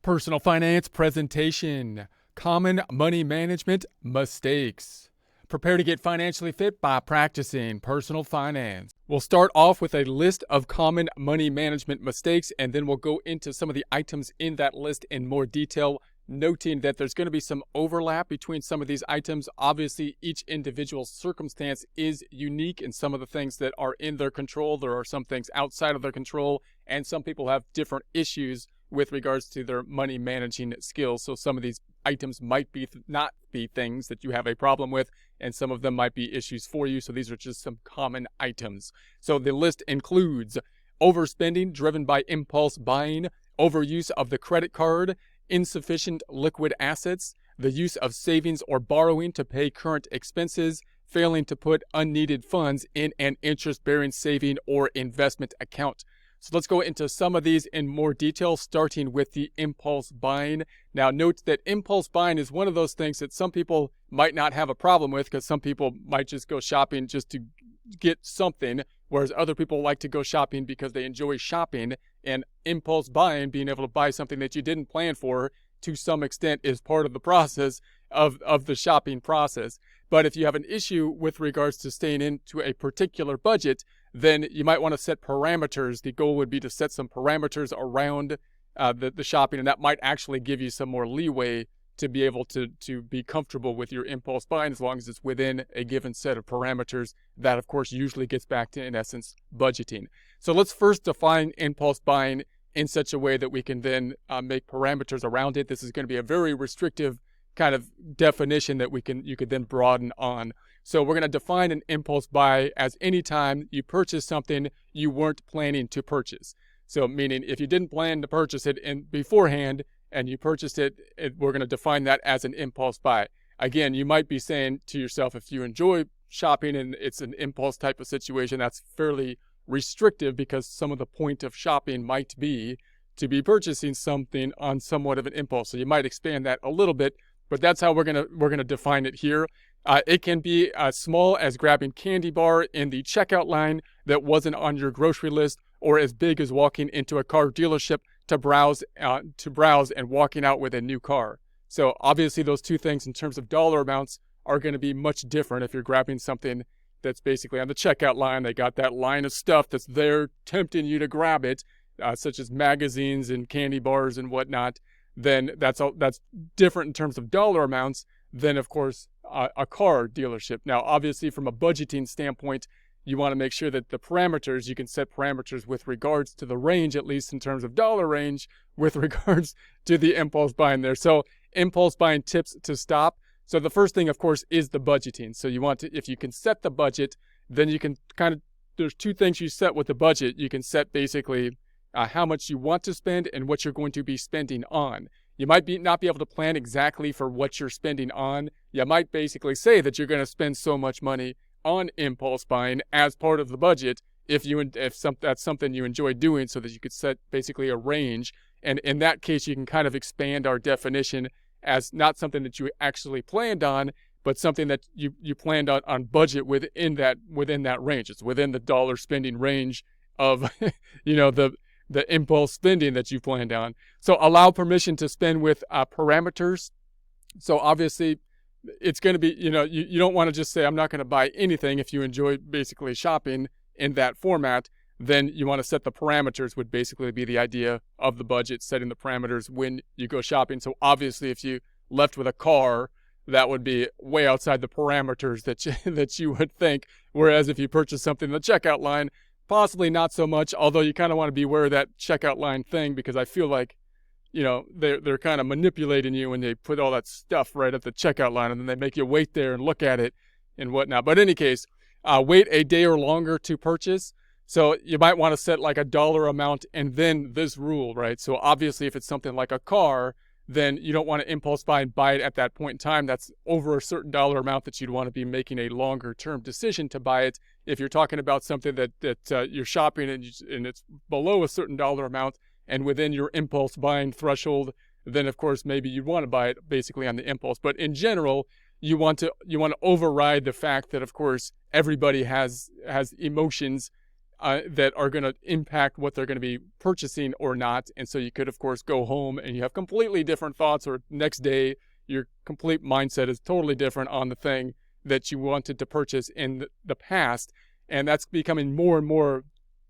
Personal finance presentation. Common money management mistakes. Prepare to get financially fit by practicing personal finance. We'll start off with a list of common money management mistakes, and then we'll go into some of the items in that list in more detail, noting that there's going to be some overlap between some of these items. Obviously, each individual circumstance is unique, and some of the things that are in their control, there are some things outside of their control, and some people have different issues with regards to their money managing skills. So some of these items might be not be things that you have a problem with, and some of them might be issues for you. So these are just some common items. So the list includes overspending driven by impulse buying, overuse of the credit card, insufficient liquid assets, the use of savings or borrowing to pay current expenses, failing to put unneeded funds in an interest-bearing saving or investment account. So let's go into some of these in more detail, starting with the impulse buying. Now, note that impulse buying is one of those things that some people might not have a problem with, because some people might just go shopping just to get something, whereas other people like to go shopping because they enjoy shopping. And impulse buying, being able to buy something that you didn't plan for, to some extent is part of the process of the shopping process. But if you have an issue with regards to staying into a particular budget, then you might want to set parameters. The goal would be to set some parameters around the shopping, and that might actually give you some more leeway to be able to be comfortable with your impulse buying, as long as it's within a given set of parameters. That, of course, usually gets back to, in essence, budgeting. So let's first define impulse buying in such a way that we can then make parameters around it. This is going to be a very restrictive kind of definition that you could then broaden on. So we're going to define an impulse buy as any time you purchase something you weren't planning to purchase. So meaning if you didn't plan to purchase it beforehand and you purchased it, we're going to define that as an impulse buy. Again, you might be saying to yourself, if you enjoy shopping and it's an impulse type of situation, that's fairly restrictive, because some of the point of shopping might be to be purchasing something on somewhat of an impulse. So you might expand that a little bit, but that's how we're gonna define it here. It can be as small as grabbing candy bar in the checkout line that wasn't on your grocery list, or as big as walking into a car dealership to browse and walking out with a new car. So obviously those two things in terms of dollar amounts are going to be much different. If you're grabbing something that's basically on the checkout line, they got that line of stuff that's there tempting you to grab it, such as magazines and candy bars and whatnot, then that's different in terms of dollar amounts than, of course, a car dealership. Now, obviously, from a budgeting standpoint, you want to make sure that the parameters, you can set parameters with regards to the range, at least in terms of dollar range, with regards to the impulse buying there. So impulse buying tips to stop. So the first thing, of course, is the budgeting. So you want to, if you can set the budget, then you can there's two things you set with the budget. You can set basically how much you want to spend and what you're going to be spending on. You might not be able to plan exactly for what you're spending on. You might basically say that you're going to spend so much money on impulse buying as part of the budget if that's something you enjoy doing, so that you could set basically a range. And in that case, you can kind of expand our definition as not something that you actually planned on, but something that you planned on budget within that range. It's within the dollar spending range of the impulse spending that you planned on. So allow permission to spend with parameters. So obviously it's going to be, you don't want to just say, I'm not going to buy anything. If you enjoy basically shopping in that format, then you want to set the parameters, would basically be the idea of the budget, setting the parameters when you go shopping. So obviously if you left with a car, that would be way outside the parameters that you would think. Whereas if you purchase something in the checkout line, possibly not so much, although you kind of want to be aware of that checkout line thing, because I feel like, they're kind of manipulating you when they put all that stuff right at the checkout line, and then they make you wait there and look at it and whatnot. But in any case, wait a day or longer to purchase. So you might want to set like a dollar amount and then this rule, right? So obviously if it's something like a car, then you don't want to impulse buy and buy it at that point in time. That's over a certain dollar amount that you'd want to be making a longer term decision to buy it. If you're talking about something that you're shopping and it's below a certain dollar amount and within your impulse buying threshold, then of course maybe you'd want to buy it basically on the impulse. But in general, you want to override the fact that, of course, everybody has emotions that are going to impact what they're going to be purchasing or not. And so you could, of course, go home and you have completely different thoughts, or next day, your complete mindset is totally different on the thing that you wanted to purchase in the past. And that's becoming more and more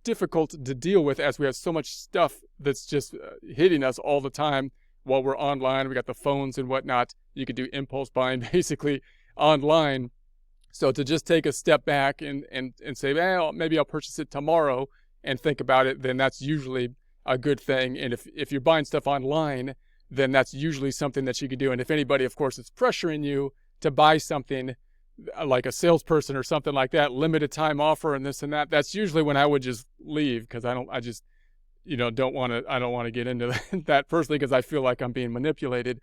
difficult to deal with as we have so much stuff that's just hitting us all the time while we're online. We got the phones and whatnot. You could do impulse buying basically online. So to just take a step back and say, well, maybe I'll purchase it tomorrow and think about it, then that's usually a good thing. And if you're buying stuff online, then that's usually something that you could do. And if anybody, of course, is pressuring you to buy something, like a salesperson or something like that, limited time offer and this and that, that's usually when I would just leave, because I don't want to get into that personally, because I feel like I'm being manipulated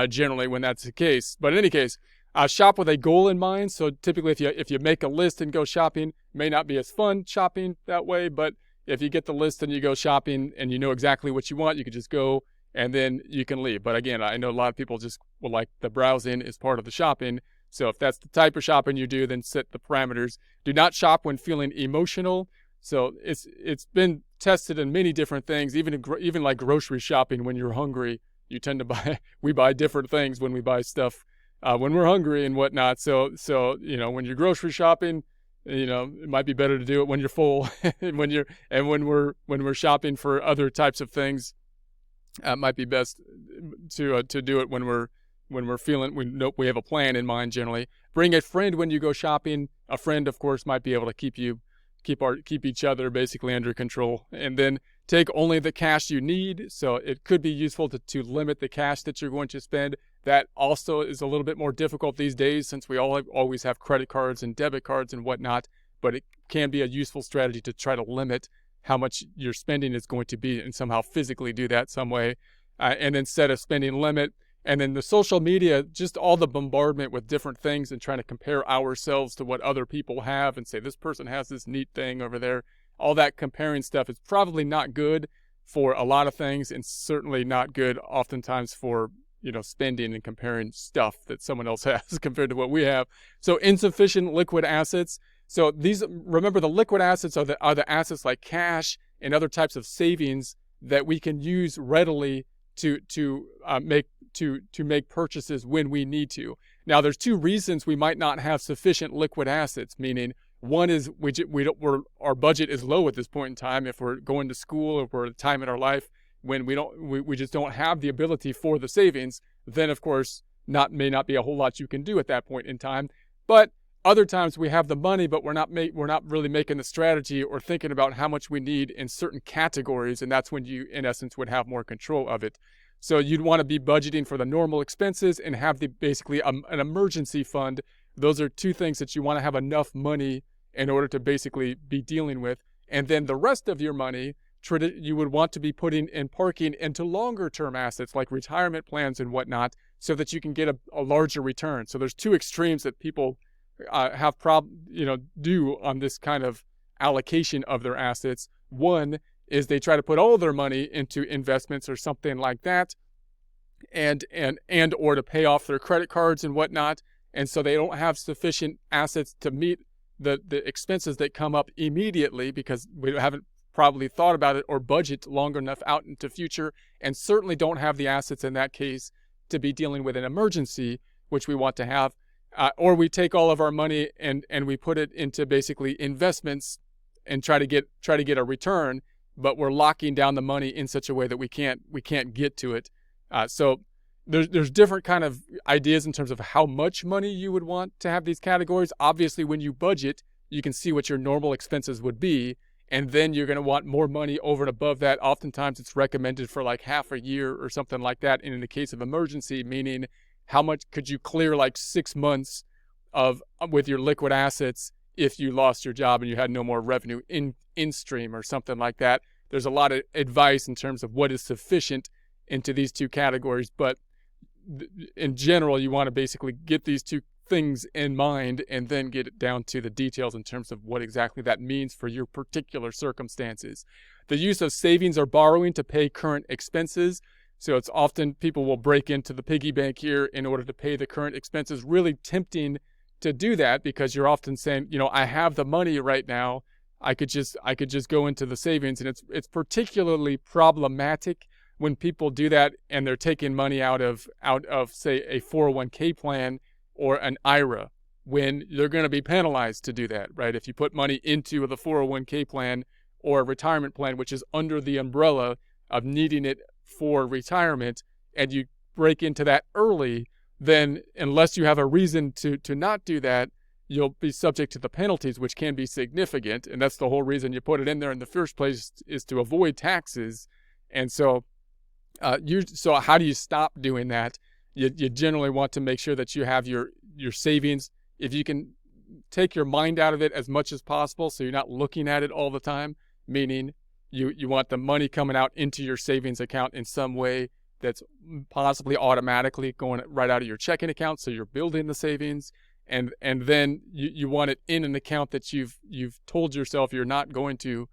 generally when that's the case. But in any case, shop with a goal in mind. So typically if you make a list and go shopping, may not be as fun shopping that way, but if you get the list and you go shopping and you know exactly what you want, you can just go and then you can leave. But again, I know a lot of people just will like the browsing as part of the shopping. So if that's the type of shopping you do, then set the parameters. Do not shop when feeling emotional. So it's been tested in many different things, even like grocery shopping. When you're hungry, you tend to we buy different things when we buy stuff when we're hungry and whatnot. So when you're grocery shopping, it might be better to do it when you're full. and when we're shopping for other types of things, it might be best to do it when we're feeling, we have a plan in mind generally. Bring a friend when you go shopping. A friend, of course, might be able to keep each other basically under control. And then take only the cash you need. So it could be useful to limit the cash that you're going to spend. That also is a little bit more difficult these days, since we always have credit cards and debit cards and whatnot. But it can be a useful strategy to try to limit how much your spending is going to be and somehow physically do that some way. And then set a spending limit. And then the social media, just all the bombardment with different things and trying to compare ourselves to what other people have and say, this person has this neat thing over there. All that comparing stuff is probably not good for a lot of things, and certainly not good oftentimes for, spending and comparing stuff that someone else has compared to what we have. So insufficient liquid assets. So remember, the liquid assets are the assets like cash and other types of savings that we can use readily to make purchases when we need to. Now, there's two reasons we might not have sufficient liquid assets, meaning one is our budget is low at this point in time. If we're going to school or we're at a time in our life when we just don't have the ability for the savings, then of course may not be a whole lot you can do at that point in time. But other times we have the money, but we're not really making the strategy or thinking about how much we need in certain categories, and that's when you, in essence, would have more control of it. So you'd want to be budgeting for the normal expenses and have basically an emergency fund. Those are two things that you want to have enough money in order to basically be dealing with. And then the rest of your money, you would want to be putting in parking into longer term assets like retirement plans and whatnot, so that you can get a larger return. So there's two extremes that people do on this kind of allocation of their assets. One is they try to put all their money into investments or something like that, and or to pay off their credit cards and whatnot. And so they don't have sufficient assets to meet the expenses that come up immediately, because we haven't probably thought about it or budget long enough out into future, and certainly don't have the assets in that case to be dealing with an emergency, which we want to have. Or we take all of our money and we put it into basically investments and try to get a return, but we're locking down the money in such a way that we can't get to it. So there's different kind of ideas in terms of how much money you would want to have these categories. Obviously, when you budget, you can see what your normal expenses would be, and then you're going to want more money over and above that. Oftentimes, it's recommended for like half a year or something like that. And in the case of emergency, meaning how much could you clear like 6 months with your liquid assets if you lost your job and you had no more revenue in stream or something like that. There's a lot of advice in terms of what is sufficient into these two categories, but in general, you want to basically get these two things in mind and then get it down to the details in terms of what exactly that means for your particular circumstances. The use of savings or borrowing to pay current expenses. So it's often people will break into the piggy bank here in order to pay the current expenses. Really tempting to do that, because you're often saying, I have the money right now. I could just go into the savings. And it's particularly problematic when people do that and they're taking money out of say a 401k plan or an IRA, when they're going to be penalized to do that, right? If you put money into the 401k plan or a retirement plan, which is under the umbrella of needing it for retirement, and you break into that early, then unless you have a reason to not do that, you'll be subject to the penalties, which can be significant. And that's the whole reason you put it in there in the first place, is to avoid taxes. And so so how do you stop doing that? You generally want to make sure that you have your savings. If you can take your mind out of it as much as possible, so you're not looking at it all the time, meaning you want the money coming out into your savings account in some way that's possibly automatically going right out of your checking account, so you're building the savings. And then you want it in an account that you've told yourself you're not going to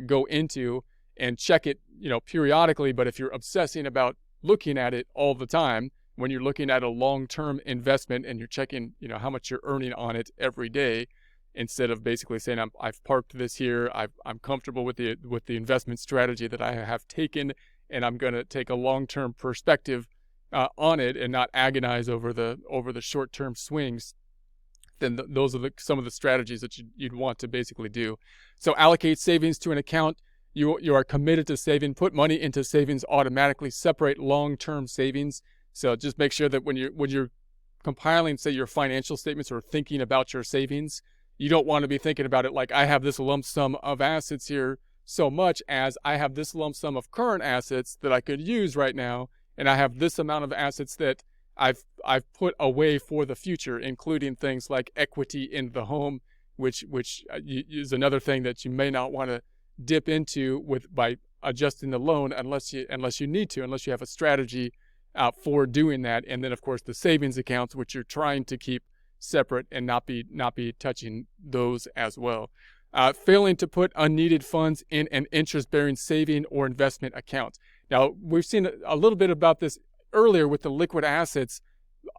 go into, and check it, periodically. But if you're obsessing about looking at it all the time, when you're looking at a long-term investment and you're checking, how much you're earning on it every day, instead of basically saying I've parked this here, I'm comfortable with the investment strategy that I have taken, and I'm going to take a long-term perspective on it and not agonize over the short-term swings, then those are some of the strategies that you'd want to basically do. So allocate savings to an account you are committed to saving. Put money into savings automatically. Separate long-term savings. So just make sure that when you're compiling, say, your financial statements or thinking about your savings, you don't want to be thinking about it like, I have this lump sum of assets here, so much as I have this lump sum of current assets that I could use right now, and I have this amount of assets that I've put away for the future, including things like equity in the home, which is another thing that you may not want to dip into by adjusting the loan unless you need to, unless you have a strategy for doing that. And then of course the savings accounts, which you're trying to keep separate and not be touching those as well. Failing to put unneeded funds in an interest-bearing saving or investment account. Now, we've seen a little bit about this earlier with the liquid assets.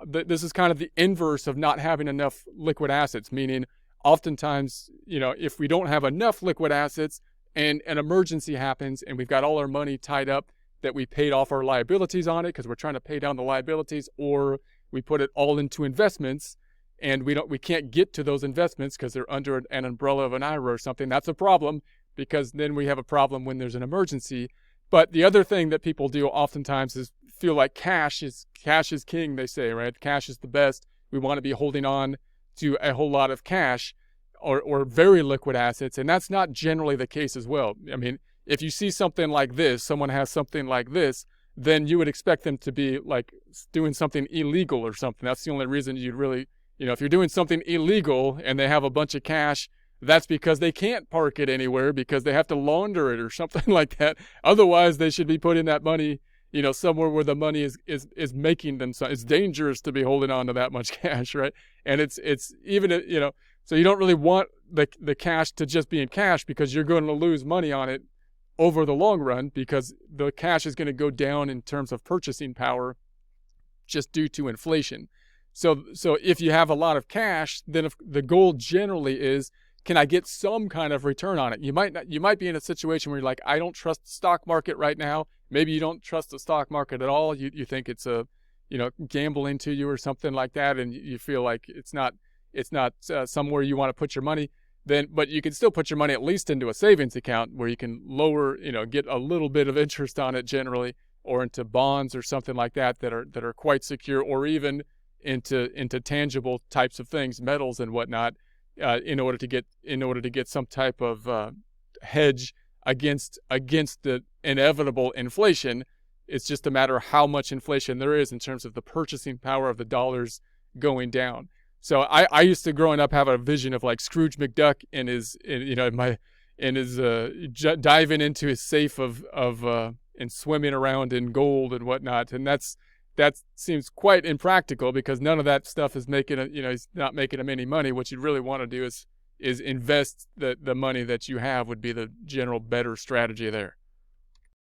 This is kind of the inverse of not having enough liquid assets, meaning oftentimes, if we don't have enough liquid assets and an emergency happens and we've got all our money tied up that we paid off our liabilities on it because we're trying to pay down the liabilities, or we put it all into investments and we can't get to those investments because they're under an umbrella of an IRA or something, that's a problem, because then we have a problem when there's an emergency. But the other thing that people do oftentimes is feel like cash is king, they say, right? Cash is the best. We want to be holding on to a whole lot of cash or very liquid assets, and that's not generally the case as well. I mean, if you see something like this, someone has something like this, then you would expect them to be like doing something illegal or something. That's the only reason you'd really, if you're doing something illegal and they have a bunch of cash, that's because they can't park it anywhere because they have to launder it or something like that. Otherwise, they should be putting that money, somewhere where the money is making them. So it's dangerous to be holding on to that much cash, right? And it's even, so you don't really want the cash to just be in cash, because you're going to lose money on it over the long run, because the cash is going to go down in terms of purchasing power just due to inflation. So if you have a lot of cash, then the goal generally is, can I get some kind of return on it? You might be in a situation where you're like, I don't trust the stock market right now. Maybe you don't trust the stock market at all. You think it's gambling to you or something like that, and you feel like it's not somewhere you want to put your money. But you can still put your money at least into a savings account where you can lower, get a little bit of interest on it generally, or into bonds or something like that are quite secure, or even into tangible types of things, metals and whatnot, in order to get some type of hedge against the inevitable inflation. It's just a matter of how much inflation there is in terms of the purchasing power of the dollars going down. So I used to, growing up, have a vision of like Scrooge McDuck in his diving into his safe and swimming around in gold and whatnot, and that seems quite impractical, because none of that stuff is he's not making him any money. What you'd really want to do is invest the money that you have, would be the general better strategy there.